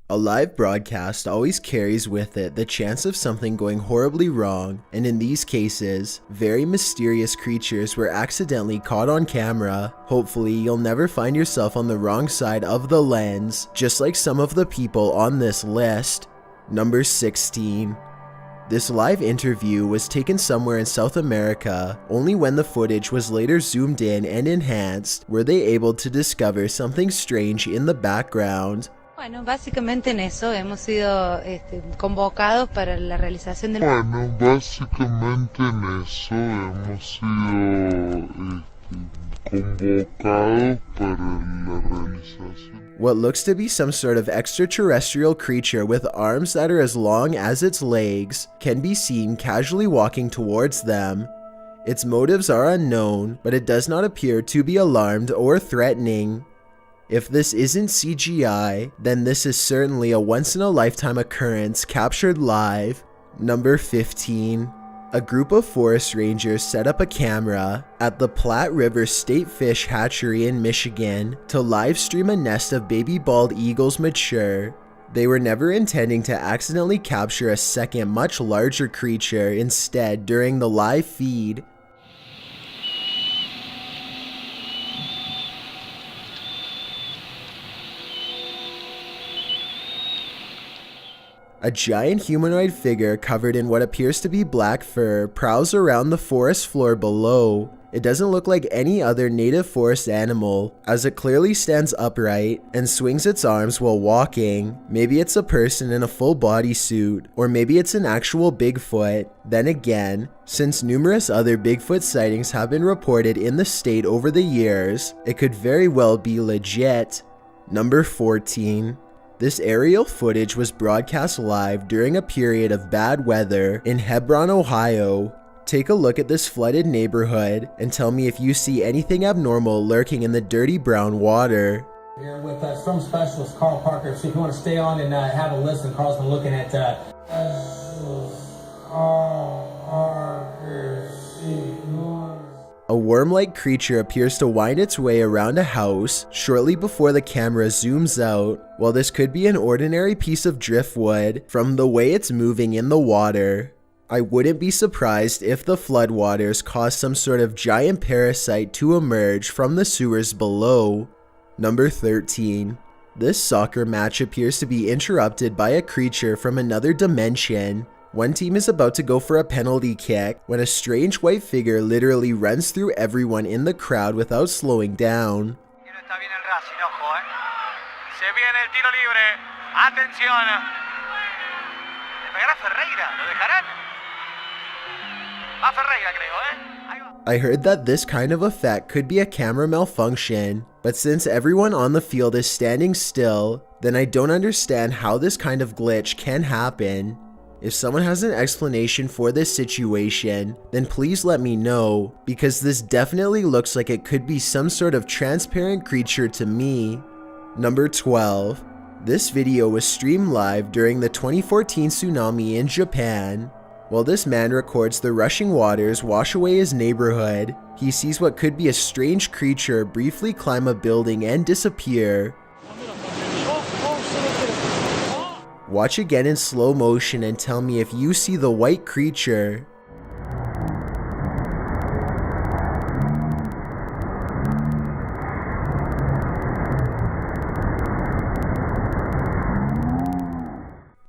A live broadcast always carries with it the chance of something going horribly wrong, and in these cases, very mysterious creatures were accidentally caught on camera. Hopefully, you'll never find yourself on the wrong side of the lens, just like some of the people on this list. Number 16. This live interview was taken somewhere in South America. Only when the footage was later zoomed in and enhanced were they able to discover something strange in the background. Bueno, básicamente en eso hemos sido convocados para la realización del... What looks to be some sort of extraterrestrial creature with arms that are as long as its legs can be seen casually walking towards them. Its motives are unknown, but it does not appear to be alarmed or threatening. If this isn't CGI, then this is certainly a once-in-a-lifetime occurrence captured live. Number 15. A group of forest rangers set up a camera at the Platte River State Fish Hatchery in Michigan to live stream a nest of baby bald eagles mature. They were never intending to accidentally capture a second much larger creature instead during the live feed. A giant humanoid figure covered in what appears to be black fur prowls around the forest floor below. It doesn't look like any other native forest animal, as it clearly stands upright and swings its arms while walking. Maybe it's a person in a full bodysuit, or maybe it's an actual Bigfoot. Then again, since numerous other Bigfoot sightings have been reported in the state over the years, it could very well be legit. Number 14. This aerial footage was broadcast live during a period of bad weather in Hebron, Ohio. Take a look at this flooded neighborhood and tell me if you see anything abnormal lurking in the dirty brown water. Here with storm specialist Carl Parker. So if you want to stay on and have a listen, Carl's been looking at A worm-like creature appears to wind its way around a house shortly before the camera zooms out. While this could be an ordinary piece of driftwood from the way it's moving in the water, I wouldn't be surprised if the floodwaters caused some sort of giant parasite to emerge from the sewers below. Number 13. This soccer match appears to be interrupted by a creature from another dimension. One team is about to go for a penalty kick when a strange white figure literally runs through everyone in the crowd without slowing down. I heard that this kind of effect could be a camera malfunction, but since everyone on the field is standing still, then I don't understand how this kind of glitch can happen. If someone has an explanation for this situation, then please let me know, because this definitely looks like it could be some sort of transparent creature to me. Number 12. This video was streamed live during the 2014 tsunami in Japan. While this man records the rushing waters wash away his neighborhood, he sees what could be a strange creature briefly climb a building and disappear. Watch again in slow motion and tell me if you see the white creature.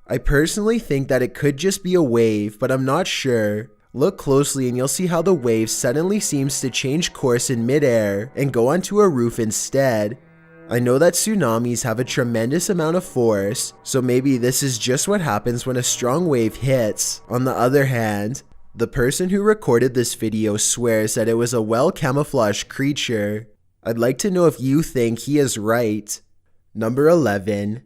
I personally think that it could just be a wave, but I'm not sure. Look closely and you'll see how the wave suddenly seems to change course in midair and go onto a roof instead. I know that tsunamis have a tremendous amount of force, so maybe this is just what happens when a strong wave hits. On the other hand, the person who recorded this video swears that it was a well-camouflaged creature. I'd like to know if you think he is right. Number 11.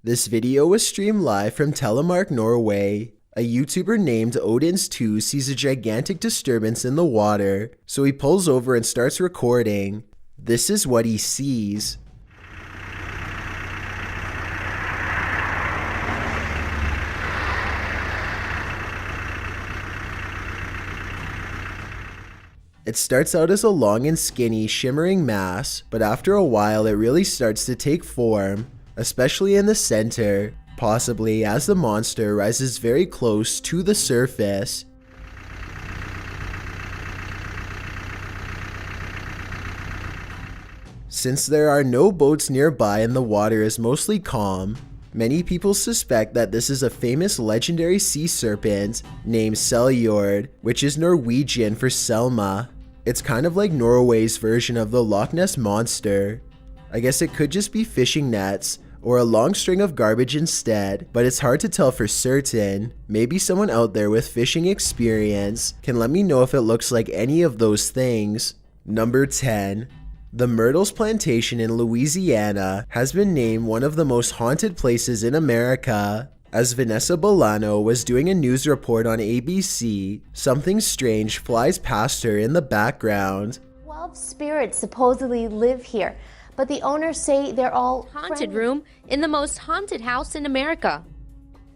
This video was streamed live from Telemark, Norway. A YouTuber named Odins2 sees a gigantic disturbance in the water, so he pulls over and starts recording. This is what he sees. It starts out as a long and skinny, shimmering mass, but after a while it really starts to take form. especially in the center, possibly as the monster rises very close to the surface. Since there are no boats nearby and the water is mostly calm, many people suspect that this is a famous legendary sea serpent named Seljord, which is Norwegian for Selma. It's kind of like Norway's version of the Loch Ness Monster. I guess it could just be fishing nets or a long string of garbage instead, but it's hard to tell for certain. Maybe someone out there with fishing experience can let me know if it looks like any of those things. Number 10. The Myrtles Plantation in Louisiana has been named one of the most haunted places in America. As Vanessa Bolano was doing a news report on ABC, something strange flies past her in the background. 12 spirits supposedly live here, but the owners say they're all haunted room in the most haunted house in America.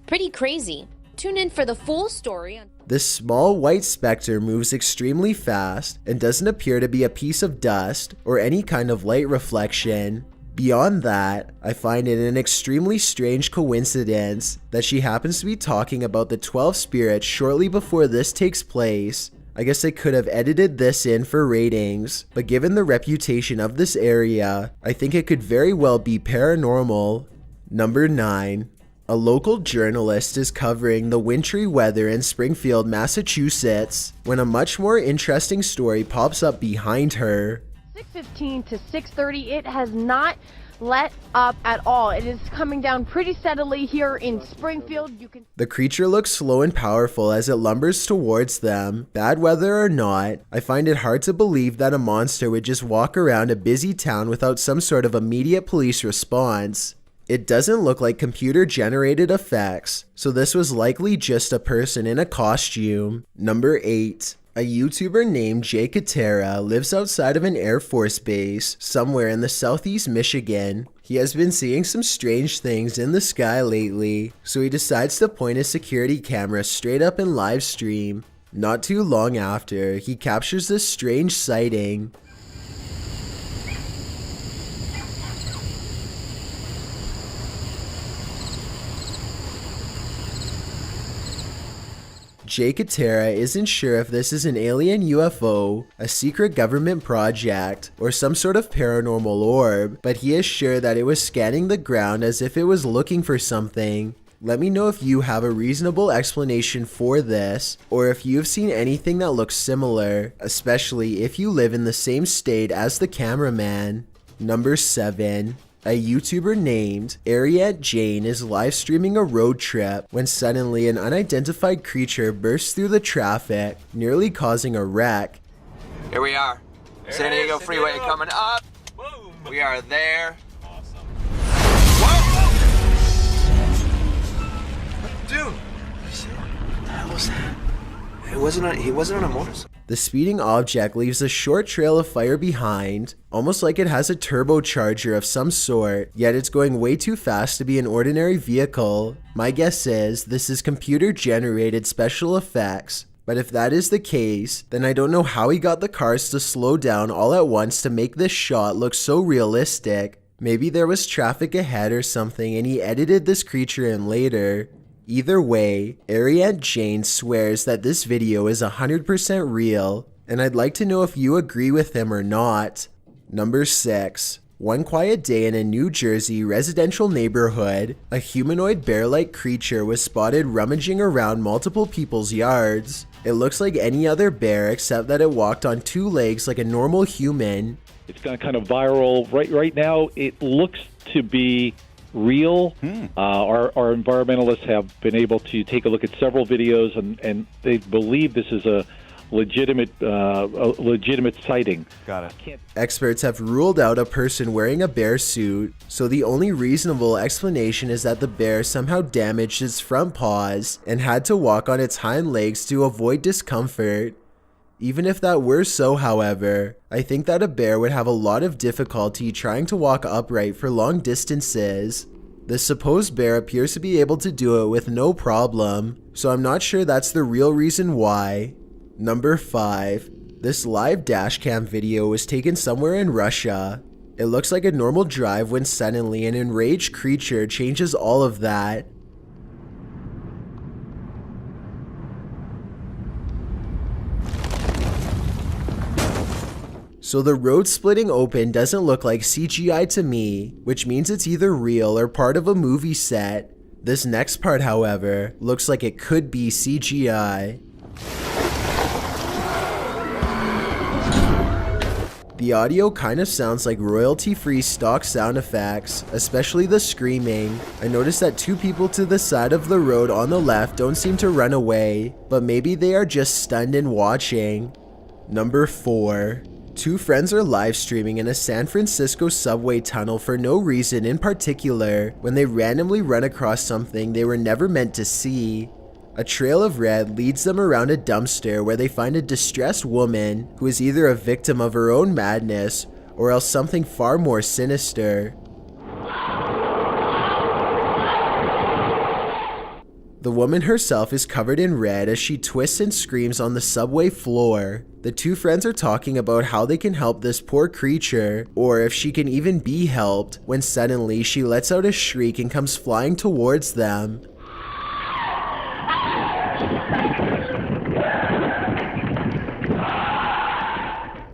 Pretty crazy. Tune in for the full story. This small white specter moves extremely fast and doesn't appear to be a piece of dust or any kind of light reflection. Beyond that, I find it an extremely strange coincidence that she happens to be talking about the 12 spirits shortly before this takes place. I guess they could have edited this in for ratings, but given the reputation of this area, I think it could very well be paranormal. Number 9. A local journalist is covering the wintry weather in Springfield, Massachusetts, when a much more interesting story pops up behind her. 6:15 to 6:30, it has not let up at all. It is coming down pretty steadily here in Springfield. The creature looks slow and powerful as it lumbers towards them. Bad weather or not, I find it hard to believe that a monster would just walk around a busy town without some sort of immediate police response. It doesn't look like computer-generated effects, so this was likely just a person in a costume. Number 8. A YouTuber named Jay Katera lives outside of an Air Force base somewhere in the southeast Michigan. He has been seeing some strange things in the sky lately, so he decides to point his security camera straight up and live stream. Not too long after, he captures this strange sighting. Jay Katera isn't sure if this is an alien UFO, a secret government project, or some sort of paranormal orb, but he is sure that it was scanning the ground as if it was looking for something. Let me know if you have a reasonable explanation for this, or if you have seen anything that looks similar, especially if you live in the same state as the cameraman. Number 7. A YouTuber named Ariette Jane is live streaming a road trip when suddenly an unidentified creature bursts through the traffic, nearly causing a wreck. Here we are. San Diego Freeway coming up. Boom. We are there. Awesome. Whoa! Dude, what the hell was that? He wasn't on a motorcycle. The speeding object leaves a short trail of fire behind, almost like it has a turbocharger of some sort, yet it's going way too fast to be an ordinary vehicle. My guess is this is computer-generated special effects, but if that is the case, then I don't know how he got the cars to slow down all at once to make this shot look so realistic. Maybe there was traffic ahead or something and he edited this creature in later. Either way, Ariette Jane swears that this video is 100% real, and I'd like to know if you agree with him or not. Number 6. One quiet day in a New Jersey residential neighborhood, a humanoid bear-like creature was spotted rummaging around multiple people's yards. It looks like any other bear except that it walked on 2 legs like a normal human. It's gone kind of viral. Right now, it looks to be real. Our environmentalists have been able to take a look at several videos, and they believe this is a legitimate sighting. Got it. Experts have ruled out a person wearing a bear suit, so the only reasonable explanation is that the bear somehow damaged its front paws and had to walk on its hind legs to avoid discomfort. Even if that were so, however, I think that a bear would have a lot of difficulty trying to walk upright for long distances. The supposed bear appears to be able to do it with no problem, so I'm not sure that's the real reason why. Number 5. This live dashcam video was taken somewhere in Russia. It looks like a normal drive when suddenly an enraged creature changes all of that. So the road splitting open doesn't look like CGI to me, which means it's either real or part of a movie set. This next part, however, looks like it could be CGI. The audio kind of sounds like royalty-free stock sound effects, especially the screaming. I noticed that two people to the side of the road on the left don't seem to run away, but maybe they are just stunned and watching. Number 4. Two friends are live streaming in a San Francisco subway tunnel for no reason in particular when they randomly run across something they were never meant to see. A trail of red leads them around a dumpster where they find a distressed woman who is either a victim of her own madness or else something far more sinister. The woman herself is covered in red as she twists and screams on the subway floor. The two friends are talking about how they can help this poor creature, or if she can even be helped, when suddenly she lets out a shriek and comes flying towards them.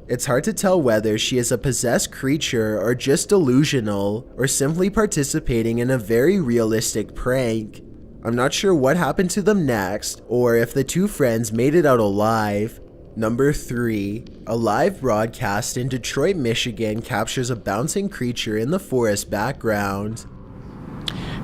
It's hard to tell whether she is a possessed creature or just delusional, or simply participating in a very realistic prank. I'm not sure what happened to them next, or if the two friends made it out alive. Number 3. A live broadcast in Detroit, Michigan captures a bouncing creature in the forest background.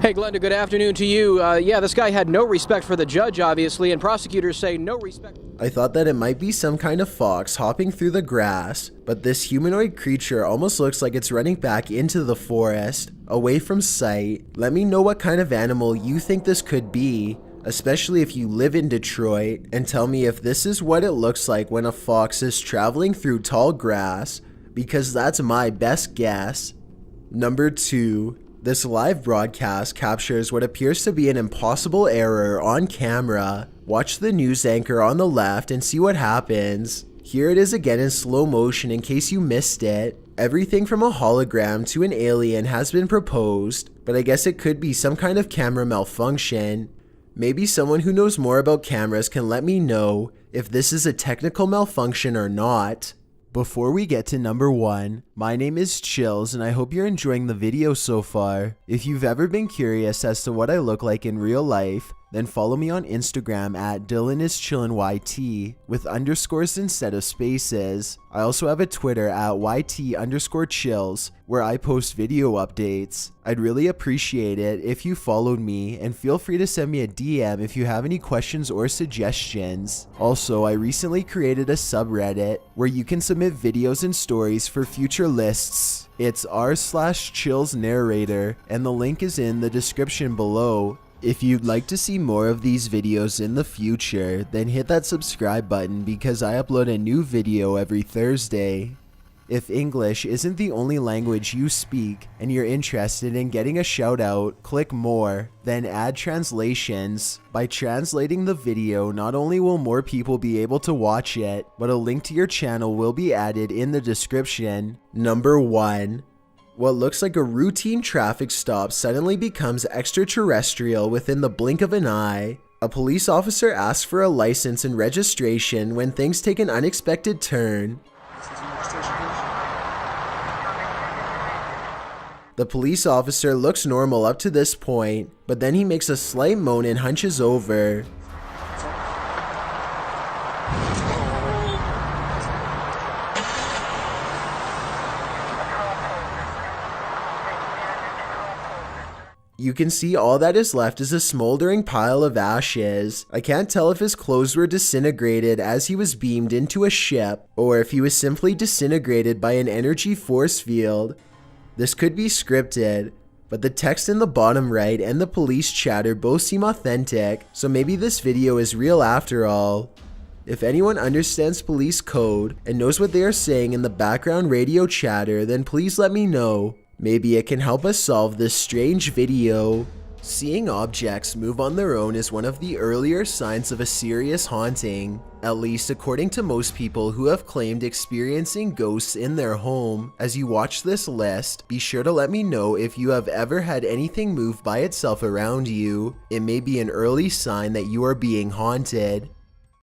Hey Glenda, good afternoon to you. Yeah, this guy had no respect for the judge, obviously, and prosecutors say no respect. I thought that it might be some kind of fox hopping through the grass, but this humanoid creature almost looks like it's running back into the forest, away from sight. Let me know what kind of animal you think this could be, especially if you live in Detroit, and tell me if this is what it looks like when a fox is traveling through tall grass, because that's my best guess. Number 2. This live broadcast captures what appears to be an impossible error on camera. Watch the news anchor on the left and see what happens. Here it is again in slow motion in case you missed it. Everything from a hologram to an alien has been proposed, but I guess it could be some kind of camera malfunction. Maybe someone who knows more about cameras can let me know if this is a technical malfunction or not. Before we get to number 1, my name is Chills and I hope you're enjoying the video so far. If you've ever been curious as to what I look like in real life, then follow me on Instagram at DylanIsChillinYT with underscores instead of spaces. I also have a Twitter at YT_chills where I post video updates. I'd really appreciate it if you followed me, and feel free to send me a DM if you have any questions or suggestions. Also, I recently created a subreddit where you can submit videos and stories for future lists. It's r/chillsnarrator and the link is in the description below. If you'd like to see more of these videos in the future, then hit that subscribe button because I upload a new video every Thursday. If English isn't the only language you speak and you're interested in getting a shout out, click more, then add translations. By translating the video, not only will more people be able to watch it, but a link to your channel will be added in the description. Number 1. What looks like a routine traffic stop suddenly becomes extraterrestrial within the blink of an eye. A police officer asks for a license and registration when things take an unexpected turn. The police officer looks normal up to this point, but then he makes a slight moan and hunches over. You can see all that is left is a smoldering pile of ashes. I can't tell if his clothes were disintegrated as he was beamed into a ship, or if he was simply disintegrated by an energy force field. This could be scripted, but the text in the bottom right and the police chatter both seem authentic, so maybe this video is real after all. If anyone understands police code and knows what they are saying in the background radio chatter, then please let me know. Maybe it can help us solve this strange video. Seeing objects move on their own is one of the earlier signs of a serious haunting, at least according to most people who have claimed experiencing ghosts in their home. As you watch this list, be sure to let me know if you have ever had anything move by itself around you. It may be an early sign that you are being haunted.